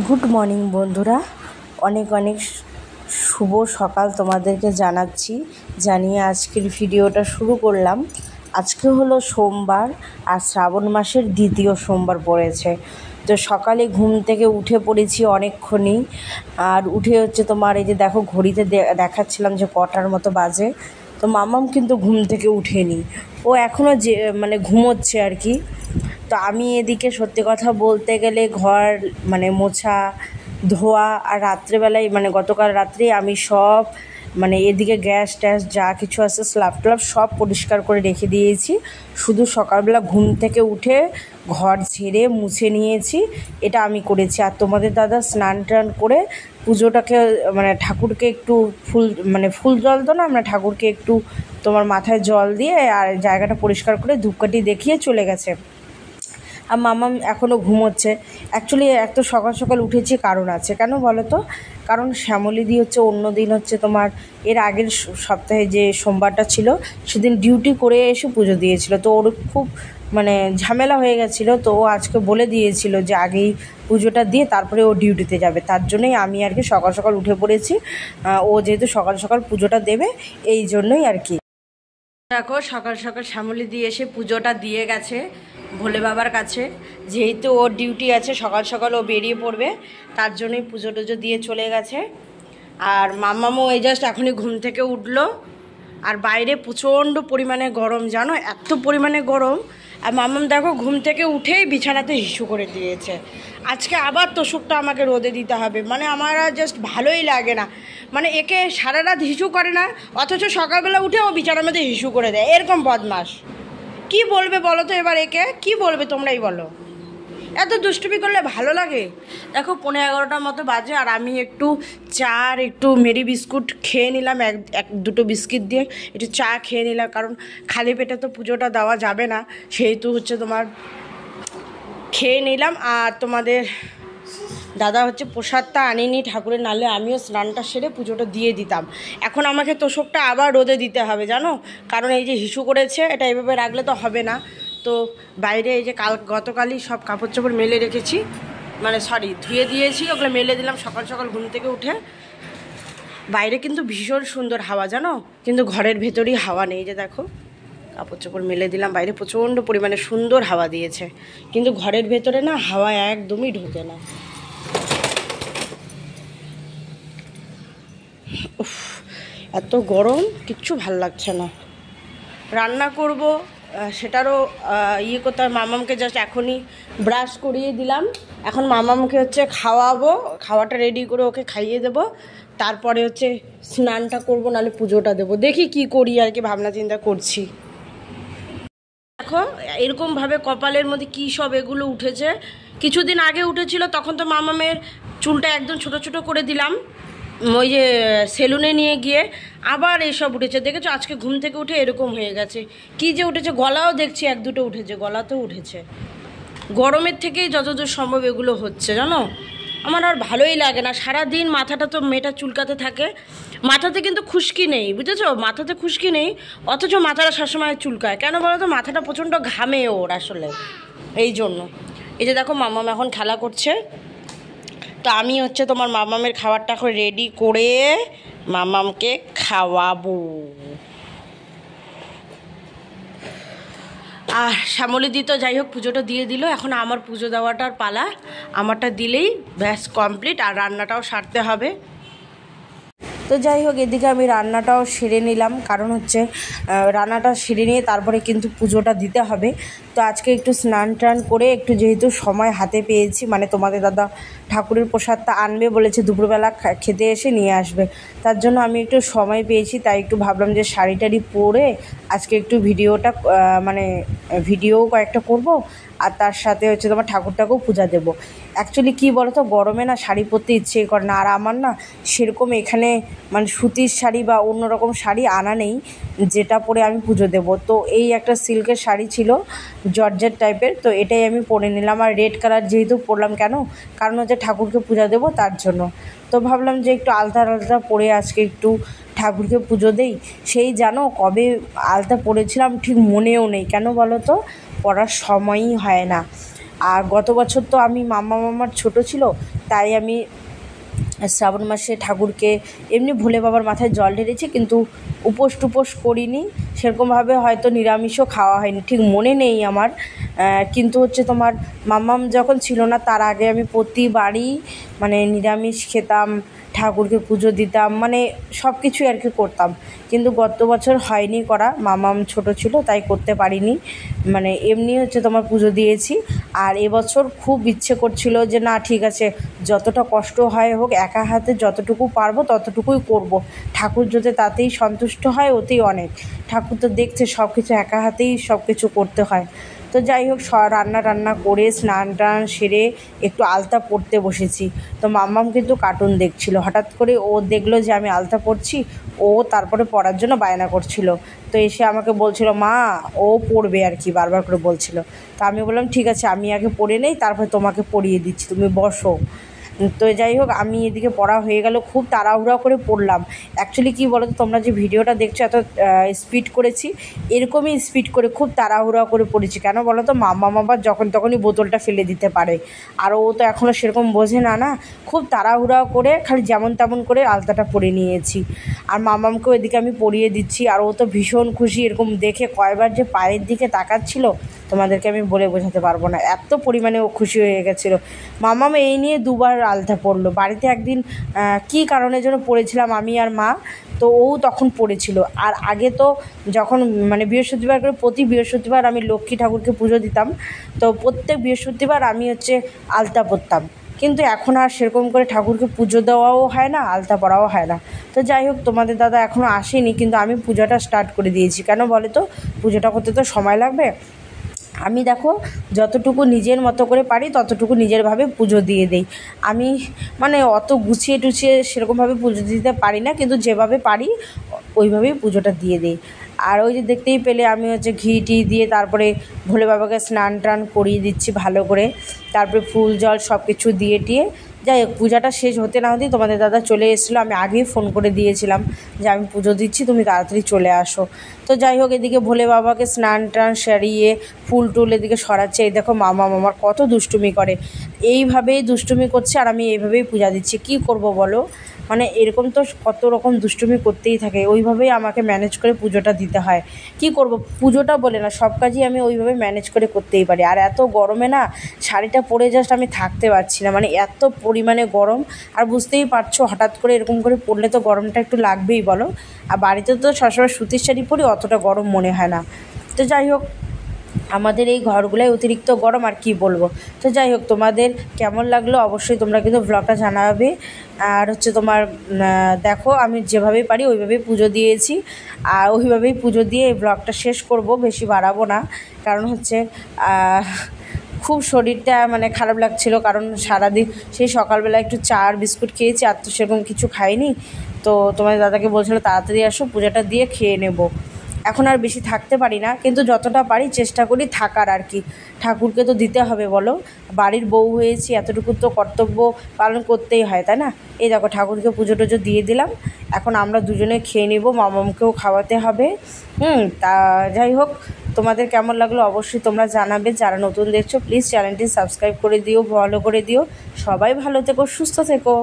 Good morning বন্ধুরা, অনেক অনেক শুভ সকাল তোমাদেরকে জানাচ্ছি। জানিয়ে আজকের ভিডিওটা শুরু করলাম। আজকে হলো সোমবার আর শ্রাবণ মাসের দ্বিতীয় সোমবার পড়েছে। তো সকালে ঘুম থেকে উঠে পড়েছি অনেকক্ষণই। আর উঠে তোমার এই যে দেখো ঘড়িতে দেখাচ্ছিলাম যে কটার মতো বাজে। তো মামাম কিন্তু ঘুম থেকে উঠেনি, ও এখনও যে ঘুমোচ্ছে আর কি। তো আমি এদিকে সত্যি কথা বলতে গেলে ঘর মোছা ধোয়া আর রাত্রেবেলায় গতকাল রাত্রে আমি সব এদিকে গ্যাস ট্যাস যা কিছু আছে স্ল্যাব ট্ল্যাব সব পরিষ্কার করে রেখে দিয়েছি। শুধু সকালবেলা ঘুম থেকে উঠে ঘর ঝেড়ে মুছে নিয়েছি, এটা আমি করেছি। আর তোমাদের দাদা স্নান টান করে পুজোটাকে ঠাকুরকে একটু ফুল জল তো না, ঠাকুরকে একটু তোমার মাথায় জল দিয়ে আর জায়গাটা পরিষ্কার করে ধূপকাঠি দেখিয়ে চলে গেছে। আর মামাম এখনও ঘুমোচ্ছে। অ্যাকচুয়ালি এত সকাল সকাল উঠেছি কারণ আছে, কেন বলো তো? কারণ শ্যামলীদি অন্য দিন তোমার এর আগের সপ্তাহে যে সোমবারটা ছিল সেদিন ডিউটি করে এসে পুজো দিয়েছিল। তো ওর খুব ঝামেলা হয়ে গেছিলো। তো ও আজকে বলে দিয়েছিল যে আগেই পুজোটা দিয়ে তারপরে ও ডিউটিতে যাবে। তার জন্যই আমি আর কি সকাল সকাল উঠে পড়েছি। ও যেহেতু সকাল সকাল পুজোটা দেবে এই জন্যই আর কি। দেখো সকাল সকাল শ্যামলীদি এসে পুজোটা দিয়ে গেছে ভোলে বাবার কাছে। যেহেতু ওর ডিউটি আছে সকাল সকাল ও বেরিয়ে পড়বে, তার জন্যই পুজো টুজো দিয়ে চলে গেছে। আর মাম্মামও এই জাস্ট এখনই ঘুম থেকে উঠলো। আর বাইরে প্রচণ্ড পরিমাণে গরম, জানো, এত পরিমাণে গরম। আর মাম্মাম দেখো ঘুম থেকে উঠেই বিছানাতে হিসু করে দিয়েছে। আজকে আবার তোষকটা আমাকে রোদে দিতে হবে, আমার আর জাস্ট ভালোই লাগে না। একে সারা রাত হিসু করে না, অথচ সকালবেলা উঠে ও বিছানার মধ্যে হিসু করে দেয়। এরকম বদমাস কি বলবে বলো তো? এবার একে কি বলবে তোমরাই বলো? এত দুষ্টুমি করলে ভালো লাগে? দেখো 11:15 মতো বাজে আর আমি একটু চা আর একটু মেরি বিস্কুট খেয়ে নিলাম। এক দুটো বিস্কিট দিয়ে একটু চা খেয়ে নিলাম, কারণ খালি পেটে তো পুজোটা দেওয়া যাবে না, সেহেতু তোমার খেয়ে নিলাম। আর তোমাদের দাদা প্রসাদটা আনিনি ঠাকুরের, নাহলে আমিও স্নানটা সেরে পুজোটা দিয়ে দিতাম। এখন আমাকে তোষকটা আবার রোদে দিতে হবে, জানো, কারণ এই যে হিসু করেছে এটা এভাবে রাখলে তো হবে না। তো বাইরে এই যে গতকালই সব কাপড় চোপড় মেলে রেখেছি, ধুয়ে দিয়েছি, ওগুলো মেলে দিলাম সকাল সকাল ঘুম থেকে উঠে। বাইরে কিন্তু ভীষণ সুন্দর হাওয়া, জানো, কিন্তু ঘরের ভেতরেই হাওয়া নেই। যে দেখো কাপড় চোপড় মেলে দিলাম, বাইরে প্রচণ্ড পরিমাণে সুন্দর হাওয়া দিয়েছে, কিন্তু ঘরের ভেতরে না হাওয়া একদমই ঢোকে না। উফ, এত গরম, কিচ্ছু ভাল লাগছে না। রান্না করব সেটারও করতে হয়। মামামকে জাস্ট এখনই ব্রাশ করিয়ে দিলাম। এখন মামামকে খাওয়াবো, খাওয়াটা রেডি করে ওকে খাইয়ে দেবো। তারপরে স্নানটা করব, নাহলে পুজোটা দেবো। দেখি কি করি আর কি, ভাবনা চিন্তা করছি। দেখো এরকমভাবে কপালের মধ্যে কী সব এগুলো উঠেছে। কিছুদিন আগে উঠেছিল, তখন তো মামামের চুলটা একদম ছোট ছোট করে দিলাম ওই যে সেলুনে নিয়ে গিয়ে। আবার এইসব উঠেছে, দেখেছো? আজকে ঘুম থেকে উঠে এরকম হয়ে গেছে। কি যে উঠেছে, গলাও দেখছি এক দুটো উঠেছে, গলাতেও উঠেছে। গরমের থেকেই যতদূর সম্ভব এগুলো হচ্ছে, জানো। আমার আর ভালোই লাগে না, সারাদিন মাথাটা তো মেয়েটা চুলকাতে থাকে। মাথাতে কিন্তু খুশকি নেই, বুঝেছো, মাথাতে খুশকি নেই, অথচ মাথাটা সবসময় চুলকায়। কেন বলো তো? মাথাটা প্রচণ্ড ঘামে ওর আসলে, এই জন্য। এই যে দেখো মামাম এখন খেলা করছে। তো আমি তোমার মামামের খাবারটা এখন রেডি করে মামামকে খাওয়াবো। আর শ্যামলীদি তো যাই হোক পুজোটা দিয়ে দিল, এখন আমার পুজো দেওয়াটার পালা। আমারটা দিলেই ব্যাস কমপ্লিট, আর রান্নাটাও সারতে হবে। তো যাই হোক এদিকে আমি রান্নাটাও সেরে নিলাম, কারণ রান্নাটা সেরে নিয়ে তারপরে কিন্তু পুজোটা দিতে হবে। তো আজকে একটু স্নান টান করে একটু যেহেতু সময় হাতে পেয়েছি, তোমাদের দাদা ঠাকুরের প্রসাদটা আনবে বলেছে, দুপুরবেলা খেতে এসে নিয়ে আসবে, তার জন্য আমি একটু সময় পেয়েছি। তাই একটু ভাবলাম যে শাড়ি টাড়ি পরে আজকে একটু ভিডিও কয়েকটা করব, আর তার সাথে তোমার ঠাকুরটাকেও পূজা দেবো। অ্যাকচুয়ালি কী বলো তো, গরমে না শাড়ি পরতে ইচ্ছে করে না। আর আমার না সেরকম এখানে সুতির শাড়ি বা অন্যরকম শাড়ি আনা নেই যেটা পরে আমি পুজো দেবো। তো এই একটা সিল্কের শাড়ি ছিল জর্জেট টাইপের, তো এটাই আমি পরে নিলাম। আর রেড কালার যেহেতু পরলাম, কেন, কারণ ঠাকুরকে পূজা দেবো তার জন্য। তো ভাবলাম যে একটু আলতা আলতা পরে আজকে একটু ঠাকুরকে পুজো দেই। সেই জানো কবে আলতা পরেছিলাম ঠিক মনেও নেই, কেন বলো তো? পড়ার সময়ই হয় না। আর গত বছর তো আমি মামার ছোট ছিল, তাই আমি শ্রাবণ মাসে ঠাকুরকে এমনি ভোলে বাবার মাথায় জল ঢেলেছি, কিন্তু উপোস টুপোস করিনি, সেরকমভাবে হয়তো নিরামিষও খাওয়া হয়নি, ঠিক মনে নেই আমার। কিন্তু হচ্ছে তোমার মাম্মাম যখন ছিল না তার আগে আমি প্রতিবারই মানে নিরামিষ খেতাম, ঠাকুরকে পুজো দিতাম, মানে সব কিছুই আর কি করতাম। কিন্তু গত বছর হয়নি করা, মামাম ছোট ছিল তাই করতে পারিনি, মানে এমনি হচ্ছে তোমার পুজো দিয়েছি। আর এবছর খুব ইচ্ছে করছিল যে না ঠিক আছে, যতটা কষ্ট হয় হোক, একা হাতে যতটুকু পারবো ততটুকুই করব। ঠাকুর যদি তাতেই সন্তুষ্ট হয় ওতেই অনেক। ঠাকুর তো দেখছে সব কিছু একা হাতেই সব কিছু করতে হয়। তো যাই হোক, রান্না টান্না করে স্নান টান সেরে একটু আলতা পরতে বসেছি। তো মাম্মাম কিন্তু কার্টুন দেখছিল, হঠাৎ করে ও দেখলো যে আমি আলতা পরছি, ও তারপরে পড়ার জন্য বায়না করছিল। তো এসে আমাকে বলছিল মা ও পড়বে আর কি, বারবার করে বলছিল। তো আমি বললাম ঠিক আছে, আমি আগে পড়ে নেই, তারপরে তোমাকে পড়িয়ে দিচ্ছি, তুমি বসো। তো যাই হোক, আমি এদিকে পড়া হয়ে গেল, খুব তাড়াহুড়া করে পড়লাম। অ্যাকচুয়ালি কী বলো তো, তোমরা যে ভিডিওটা দেখছো এত স্পিড করেছি, এরকমই স্পিড করে খুব তাড়াহুড়া করে পড়েছি। কেন বলো তো, মাম্মা আবার যখন তখনই বোতলটা ফেলে দিতে পারে, আর ও তো এখনও সেরকম বোঝে না, না খুব তাড়াহুড়া করে খালি যেমন তেমন করে আলতাটা পরে নিয়েছি। আর মামামকেও এদিকে আমি পরিয়ে দিচ্ছি, আর ও তো ভীষণ খুশি, এরকম দেখে কয়বার যে পায়ের দিকে তাকাচ্ছিল তোমাদেরকে আমি বলে বোঝাতে পারবো না, এত পরিমাণে ও খুশি হয়ে গেছিলো। মামাম এই নিয়ে দুবার আলতা পড়লো। বাড়িতে একদিন কী কারণের জন্য পড়েছিলাম আমি আর মা, তো ও তখন পড়েছিল। আর আগে তো যখন মানে বৃহস্পতিবার করে, প্রতি বৃহস্পতিবার আমি লক্ষ্মী ঠাকুরকে পুজো দিতাম, তো প্রত্যেক বৃহস্পতিবার আমি হচ্ছে আলতা পরতাম। কিন্তু এখন আর সেরকম করে ঠাকুরকে পুজো দেওয়াও হয় না, আলতা পরাও হয় না। তো যাই হোক, তোমাদের দাদা এখনও আসেনি, কিন্তু আমি পূজাটা স্টার্ট করে দিয়েছি। কেন বলে তো, পুজোটা করতে তো সময় লাগবে। আমি দেখো যতটুকু নিজের মতো করে পারি ততটুকু নিজেরভাবে পুজো দিয়ে দেই। আমি মানে অত গুছিয়ে টুছিয়ে সেরকমভাবে পুজো দিতে পারি না, কিন্তু যেভাবে পারি ওইভাবেই পুজোটা দিয়ে দিই। আর ওই যে দেখতেই পেলে আমি হচ্ছে ঘি টি দিয়ে তারপরে ভোলে বাবাকে স্নান টান করিয়ে দিচ্ছি ভালো করে, তারপরে ফুল জল সব কিছু দিয়ে টিয়ে। যাই হোক, পূজাটা শেষ হতে না হতেই তোমাদের দাদা চলে এসেছিলো। আমি আগেই ফোন করে দিয়েছিলাম যে আমি পুজো দিচ্ছি, তুমি তাড়াতাড়ি চলে আসো। তো যাই হোক, এদিকে ভোলে বাবাকে স্নান টান সারিয়ে ফুল টুল এদিকে সরাচ্ছে। এই দেখো মামার কত দুষ্টুমি করে, এইভাবেই দুষ্টুমি করছে, আর আমি এইভাবেই পূজা দিচ্ছি। কি করব বলো, মানে এরকম তো কত রকম দুষ্টুমি করতেই থাকে, ওইভাবেই আমাকে ম্যানেজ করে পুজোটা দিতে হয়। কি করব, পুজোটা বলে না, সব কাজই আমি ওইভাবে ম্যানেজ করে করতেই পারি। আর এত গরমে না শাড়িটা পরে জাস্ট আমি থাকতে পারছি না, মানে এত পরিমাণে গরম। আর বুঝতেই পারছো, হঠাৎ করে এরকম করে পরলে তো গরমটা একটু লাগবেই বলো। আর বাড়িতে তো সবসময় সুতির শাড়ি পরি, অতটা গরম মনে হয় না। তো যাই হোক, আমাদের এই ঘরগুলোয় অতিরিক্ত গরম, আর কি বলবো। তো যাই হোক, তোমাদের কেমন লাগলো অবশ্যই তোমরা কিন্তু ব্লগটা জানাবে। আর হচ্ছে তোমার দেখো, আমি যেভাবেই পারি ওইভাবেই পুজো দিয়েছি, আর ওইভাবেই পুজো দিয়ে এই ব্লগটা শেষ করব, বেশি বাড়াবো না। কারণ হচ্ছে খুব শরীরটা মানে খারাপ লাগছিল, কারণ সারাদিন সেই সকালবেলা একটু চা আর বিস্কুট খেয়েছি, আর তো সেরকম কিছু খাইনি। তো তোমার দাদাকে বলছিল তাড়াতাড়ি আসো, পূজাটা দিয়ে খেয়ে নেব। এখন আর বেশি থাকতে পারি না, কিন্তু যতটা পারি চেষ্টা করি থাকার আর কি। ঠাকুরকে তো দিতে হবে বলো, বাড়ির বউ হয়েছি, এতটুকু তো কর্তব্য পালন করতেই হয়, তাই না? এই দেখো, ঠাকুরকে পুজো টুজো দিয়ে দিলাম, এখন আমরা দুজনে খেয়ে নেব, মামামকেও খাওয়াতে হবে। তা যাই হোক, তোমাদের কেমন লাগলো অবশ্যই তোমরা জানাবে। যারা নতুন দেখছো প্লিজ চ্যানেলটি সাবস্ক্রাইব করে দিও, ফলো করে দিও। সবাই ভালো থেকো, সুস্থ থেকো।